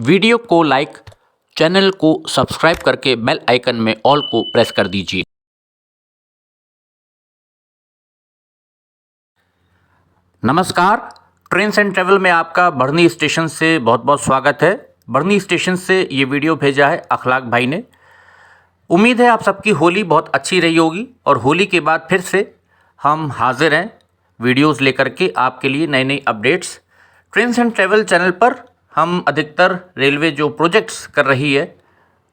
Video को like, channel को subscribe करके बेल आइकन में ऑल को प्रेस कर दीजिए। नमस्कार, ट्रेन्स एंड ट्रैवल में आपका बढ़नी स्टेशन से बहुत बहुत स्वागत है। बढ़नी स्टेशन से ये वीडियो भेजा है अखलाक भाई ने। उम्मीद है आप सबकी होली बहुत अच्छी रही होगी और होली के बाद फिर से हम हाजिर हैं वीडियोस लेकर के आपके लिए नई नई updates. Trains and travel channel पर हम अधिकतर रेलवे जो प्रोजेक्ट्स कर रही है,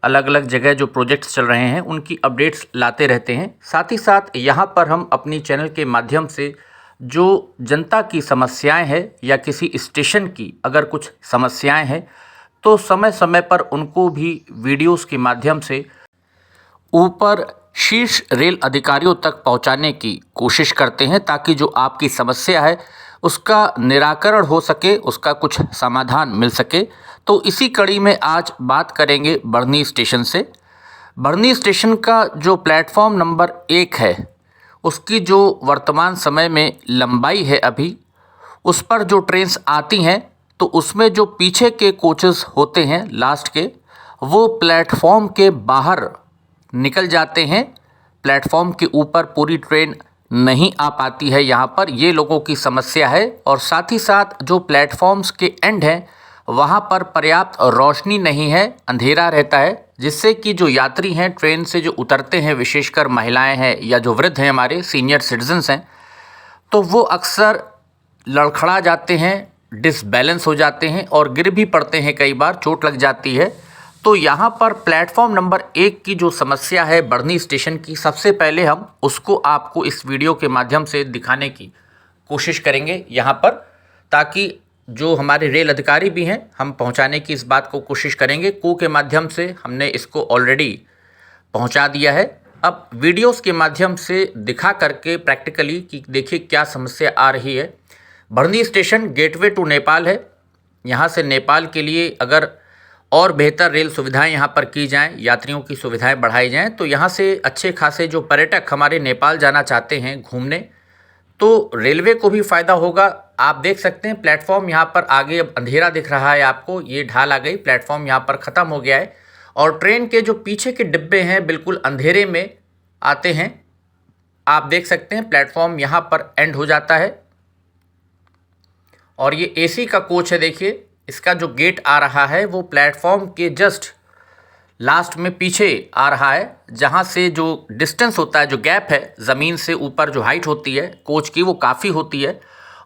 अलग अलग जगह जो प्रोजेक्ट्स चल रहे हैं उनकी अपडेट्स लाते रहते हैं। साथ ही साथ यहाँ पर हम अपनी चैनल के माध्यम से जो जनता की समस्याएं हैं या किसी स्टेशन की अगर कुछ समस्याएं हैं तो समय समय पर उनको भी वीडियोस के माध्यम से ऊपर शीर्ष रेल अधिकारियों तक पहुंचाने की कोशिश करते हैं ताकि जो आपकी समस्या है उसका निराकरण हो सके, उसका कुछ समाधान मिल सके। तो इसी कड़ी में आज बात करेंगे बढ़नी स्टेशन से। बढ़नी स्टेशन का जो प्लेटफॉर्म नंबर 1 है उसकी जो वर्तमान समय में लंबाई है अभी, उस पर जो ट्रेन्स आती हैं तो उसमें जो पीछे के कोचेस होते हैं लास्ट के, वो प्लेटफॉर्म के बाहर निकल जाते हैं। प्लेटफॉर्म के ऊपर पूरी ट्रेन नहीं आ पाती है, यहाँ पर ये लोगों की समस्या है। और साथ ही साथ जो प्लेटफॉर्म्स के एंड हैं वहाँ पर पर्याप्त रोशनी नहीं है, अंधेरा रहता है, जिससे कि जो यात्री हैं ट्रेन से जो उतरते हैं, विशेषकर महिलाएं हैं या जो वृद्ध हैं, हमारे सीनियर सिटीजन्स हैं, तो वो अक्सर लड़खड़ा जाते हैं, डिसबैलेंस हो जाते हैं और गिर भी पड़ते हैं, कई बार चोट लग जाती है। तो यहाँ पर प्लेटफॉर्म नंबर 1 की जो समस्या है बढ़नी स्टेशन की, सबसे पहले हम उसको आपको इस वीडियो के माध्यम से दिखाने की कोशिश करेंगे यहाँ पर, ताकि जो हमारे रेल अधिकारी भी हैं हम पहुँचाने की इस बात को कोशिश करेंगे। को के माध्यम से हमने इसको ऑलरेडी पहुँचा दिया है। अब वीडियोस के माध्यम से दिखा करके प्रैक्टिकली कि देखिए क्या समस्या आ रही है। बढ़नी स्टेशन गेटवे टू नेपाल है। यहाँ से नेपाल के लिए अगर और बेहतर रेल सुविधाएं यहाँ पर की जाएं, यात्रियों की सुविधाएं बढ़ाई जाएं, तो यहाँ से अच्छे खासे जो पर्यटक हमारे नेपाल जाना चाहते हैं घूमने, तो रेलवे को भी फ़ायदा होगा। आप देख सकते हैं प्लेटफॉर्म यहाँ पर आगे अब अंधेरा दिख रहा है आपको, ये ढाल आ गई, प्लेटफॉर्म यहाँ पर ख़त्म हो गया है और ट्रेन के जो पीछे के डिब्बे हैं बिल्कुल अंधेरे में आते हैं। आप देख सकते हैं प्लेटफॉर्म यहाँ पर एंड हो जाता है और ये एसी का कोच है। देखिए इसका जो गेट आ रहा है वो प्लेटफॉर्म के जस्ट लास्ट में पीछे आ रहा है, जहाँ से जो डिस्टेंस होता है, जो गैप है ज़मीन से ऊपर जो हाइट होती है कोच की, वो काफ़ी होती है।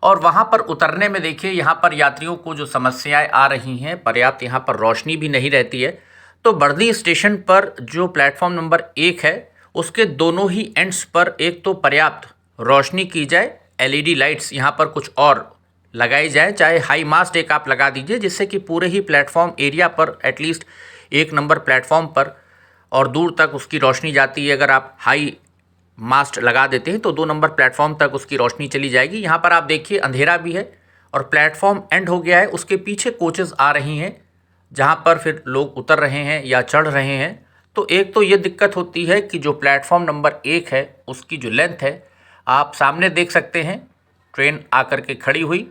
और वहाँ पर उतरने में देखिए यहाँ पर यात्रियों को जो समस्याएं आ रही हैं, पर्याप्त यहाँ पर रोशनी भी नहीं रहती है। तो बढ़नी स्टेशन पर जो प्लेटफॉर्म नंबर 1 है उसके दोनों ही एंड्स पर एक तो पर्याप्त रोशनी की जाए, LED लाइट्स यहाँ पर कुछ और लगाई जाए, चाहे हाई मास्ट एक आप लगा दीजिए, जिससे कि पूरे ही प्लेटफॉर्म एरिया पर एटलीस्ट 1 नंबर प्लेटफॉर्म पर और दूर तक उसकी रोशनी जाती है। अगर आप हाई मास्ट लगा देते हैं तो 2 नंबर प्लेटफॉर्म तक उसकी रोशनी चली जाएगी। यहाँ पर आप देखिए अंधेरा भी है और प्लेटफॉर्म एंड हो गया है, उसके पीछे कोचेस आ रही हैं जहाँ पर फिर लोग उतर रहे हैं या चढ़ रहे हैं। तो एक तो ये दिक्कत होती है कि जो प्लेटफॉर्म नंबर 1 है उसकी जो लेंथ है, आप सामने देख सकते हैं ट्रेन आकर के खड़ी हुई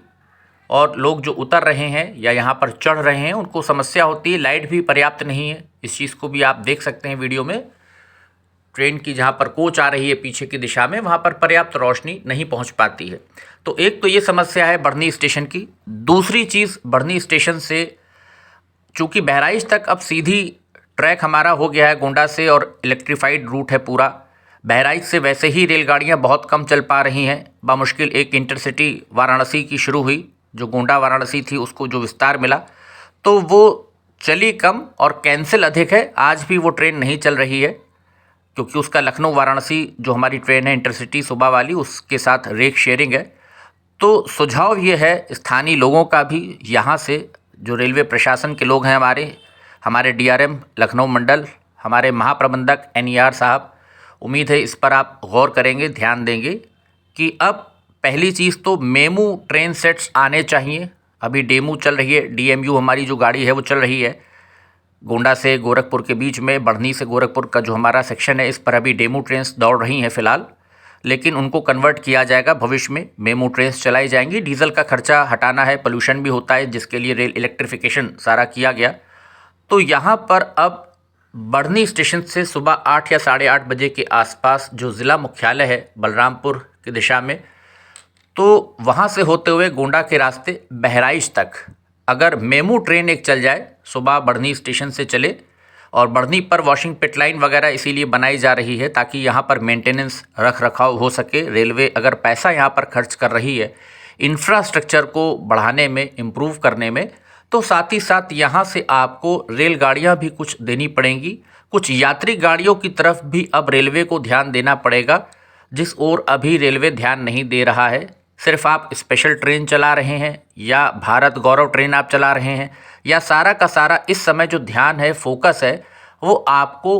और लोग जो उतर रहे हैं या यहाँ पर चढ़ रहे हैं उनको समस्या होती है। लाइट भी पर्याप्त नहीं है, इस चीज़ को भी आप देख सकते हैं वीडियो में। ट्रेन की जहाँ पर कोच आ रही है पीछे की दिशा में, वहाँ पर पर्याप्त रोशनी नहीं पहुँच पाती है। तो एक तो ये समस्या है बढ़नी स्टेशन की। दूसरी चीज़, बढ़नी स्टेशन से चूँकि बहराइच तक अब सीधी ट्रैक हमारा हो गया है गोंडा से और इलेक्ट्रीफाइड रूट है पूरा। बहराइच से वैसे ही रेलगाड़ियाँ बहुत कम चल पा रही हैं, बामुश्किल एक इंटरसिटी वाराणसी की शुरू हुई, जो गोंडा वाराणसी थी उसको जो विस्तार मिला तो वो चली कम और कैंसिल अधिक है। आज भी वो ट्रेन नहीं चल रही है क्योंकि उसका लखनऊ वाराणसी जो हमारी ट्रेन है इंटरसिटी सुबह वाली, उसके साथ रेक शेयरिंग है। तो सुझाव ये है स्थानीय लोगों का भी, यहाँ से जो रेलवे प्रशासन के लोग हैं, हमारे DRM लखनऊ मंडल, हमारे महाप्रबंधक NER साहब, उम्मीद है इस पर आप गौर करेंगे, ध्यान देंगे कि अब पहली चीज़ तो मेमू ट्रेन सेट्स आने चाहिए। अभी डेमू चल रही है, DMU हमारी जो गाड़ी है वो चल रही है गोंडा से गोरखपुर के बीच में। बढ़नी से गोरखपुर का जो हमारा सेक्शन है इस पर अभी डेमू ट्रेन्स दौड़ रही हैं फ़िलहाल। लेकिन उनको कन्वर्ट किया जाएगा, भविष्य में मेमू ट्रेन्स चलाई जाएंगी। डीजल का खर्चा हटाना है, पोल्यूशन भी होता है, जिसके लिए रेल इलेक्ट्रिफिकेशन सारा किया गया। तो यहाँ पर अब बढ़नी स्टेशन से सुबह 8 या 8:30 बजे के आसपास जो ज़िला मुख्यालय है बलरामपुर की दिशा में, तो वहाँ से होते हुए गोंडा के रास्ते बहराइच तक अगर मेमू ट्रेन एक चल जाए, सुबह बढ़नी स्टेशन से चले, और बढ़नी पर वॉशिंग पिट लाइन वगैरह इसीलिए बनाई जा रही है ताकि यहाँ पर मेंटेनेंस रख रखाव हो सके। रेलवे अगर पैसा यहाँ पर खर्च कर रही है इंफ्रास्ट्रक्चर को बढ़ाने में, इम्प्रूव करने में, तो साथ ही साथ यहाँ से आपको रेलगाड़ियाँ भी कुछ देनी पड़ेंगी। कुछ यात्री गाड़ियों की तरफ भी अब रेलवे को ध्यान देना पड़ेगा, जिस ओर अभी रेलवे ध्यान नहीं दे रहा है। सिर्फ आप स्पेशल ट्रेन चला रहे हैं या भारत गौरव ट्रेन आप चला रहे हैं, या सारा का सारा इस समय जो ध्यान है, फोकस है, वो आपको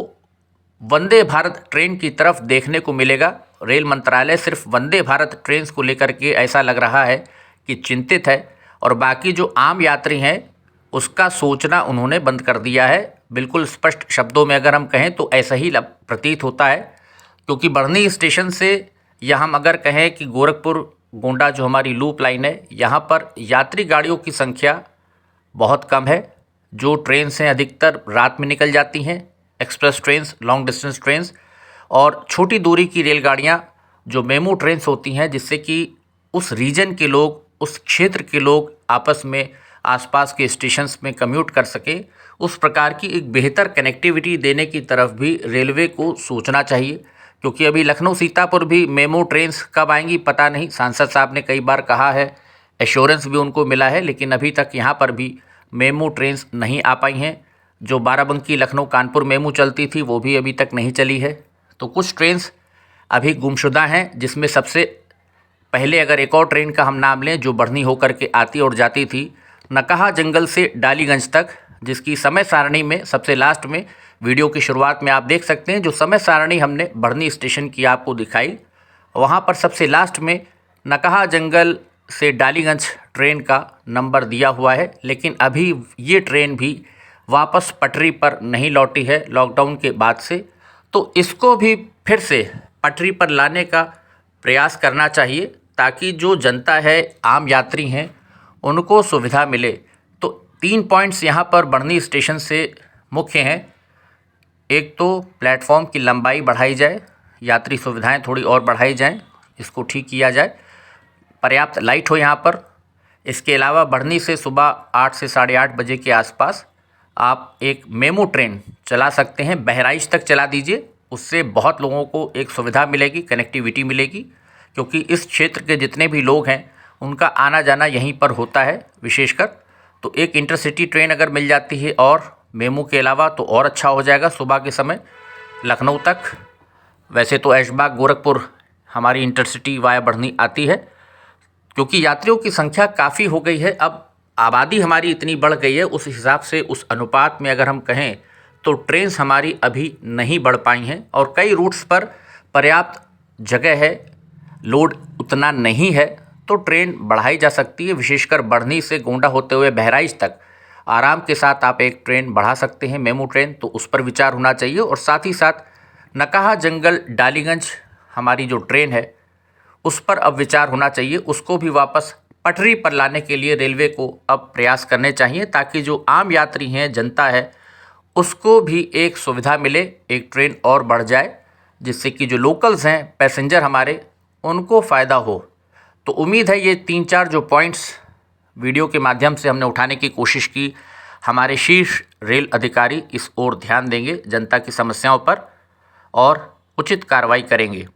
वंदे भारत ट्रेन की तरफ देखने को मिलेगा। रेल मंत्रालय सिर्फ वंदे भारत ट्रेन को लेकर के ऐसा लग रहा है कि चिंतित है, और बाकी जो आम यात्री हैं उसका सोचना उन्होंने बंद कर दिया है। बिल्कुल स्पष्ट शब्दों में अगर हम कहें तो ऐसा ही प्रतीत होता है, क्योंकि बढ़नी स्टेशन से या हम अगर कहें कि गोरखपुर गोंडा जो हमारी लूप लाइन है, यहाँ पर यात्री गाड़ियों की संख्या बहुत कम है। जो ट्रेन्स हैं अधिकतर रात में निकल जाती हैं, express trains, long distance trains, और छोटी दूरी की रेलगाड़ियाँ जो मेमू ट्रेन्स होती हैं, जिससे कि उस रीजन के लोग, उस क्षेत्र के लोग आपस में आसपास के स्टेशंस में कम्यूट कर सकें। उस प्रकार की एक बेहतर कनेक्टिविटी देने की तरफ भी रेलवे को सोचना चाहिए, क्योंकि अभी लखनऊ सीतापुर भी मेमू ट्रेन्स कब आएंगी पता नहीं। सांसद साहब ने कई बार कहा है, एश्योरेंस भी उनको मिला है, लेकिन अभी तक यहाँ पर भी मेमू ट्रेन्स नहीं आ पाई हैं। जो बाराबंकी लखनऊ कानपुर मेमू चलती थी वो भी अभी तक नहीं चली है। तो कुछ ट्रेन्स अभी गुमशुदा हैं, जिसमें सबसे पहले अगर एक और ट्रेन का हम नाम लें जो बढ़नी होकर के आती और जाती थी नकहा जंगल से डालीगंज तक, जिसकी समय सारणी में सबसे लास्ट में वीडियो की शुरुआत में आप देख सकते हैं जो समय सारणी हमने बढ़नी स्टेशन की आपको दिखाई, वहाँ पर सबसे लास्ट में नकहा जंगल से डालीगंज ट्रेन का नंबर दिया हुआ है। लेकिन अभी ये ट्रेन भी वापस पटरी पर नहीं लौटी है लॉकडाउन के बाद से, तो इसको भी फिर से पटरी पर लाने का प्रयास करना चाहिए, ताकि जो जनता है, आम यात्री हैं, उनको सुविधा मिले। तो 3 पॉइंट्स यहाँ पर बढ़नी स्टेशन से मुख्य हैं। एक तो प्लेटफॉर्म की लंबाई बढ़ाई जाए, यात्री सुविधाएं थोड़ी और बढ़ाई जाएं, इसको ठीक किया जाए, पर्याप्त लाइट हो यहाँ पर। इसके अलावा बढ़नी से सुबह 8 से 8:30 बजे के आसपास आप एक मेमू ट्रेन चला सकते हैं, बहराइच तक चला दीजिए। उससे बहुत लोगों को एक सुविधा मिलेगी, कनेक्टिविटी मिलेगी, क्योंकि इस क्षेत्र के जितने भी लोग हैं उनका आना जाना यहीं पर होता है विशेषकर। तो एक इंटरसिटी ट्रेन अगर मिल जाती है और मेमू के अलावा तो और अच्छा हो जाएगा सुबह के समय लखनऊ तक। वैसे तो ऐशबाग गोरखपुर हमारी इंटरसिटी वाया बढ़नी आती है, क्योंकि यात्रियों की संख्या काफ़ी हो गई है। अब आबादी हमारी इतनी बढ़ गई है, उस हिसाब से, उस अनुपात में अगर हम कहें तो ट्रेन्स हमारी अभी नहीं बढ़ पाई हैं, और कई रूट्स पर पर्याप्त जगह है, लोड उतना नहीं है, तो ट्रेन बढ़ाई जा सकती है। विशेषकर बढ़नी से गोंडा होते हुए बहराइच तक आराम के साथ आप एक ट्रेन बढ़ा सकते हैं, मेमू ट्रेन, तो उस पर विचार होना चाहिए। और साथ ही साथ नकहा जंगल डालीगंज हमारी जो ट्रेन है उस पर अब विचार होना चाहिए, उसको भी वापस पटरी पर लाने के लिए रेलवे को अब प्रयास करने चाहिए, ताकि जो आम यात्री हैं, जनता है, उसको भी एक सुविधा मिले, एक ट्रेन और बढ़ जाए, जिससे कि जो लोकल्स हैं, पैसेंजर हमारे, उनको फ़ायदा हो। तो उम्मीद है ये 3-4 जो पॉइंट्स वीडियो के माध्यम से हमने उठाने की कोशिश की, हमारे शीर्ष रेल अधिकारी इस ओर ध्यान देंगे, जनता की समस्याओं पर, और उचित कार्रवाई करेंगे।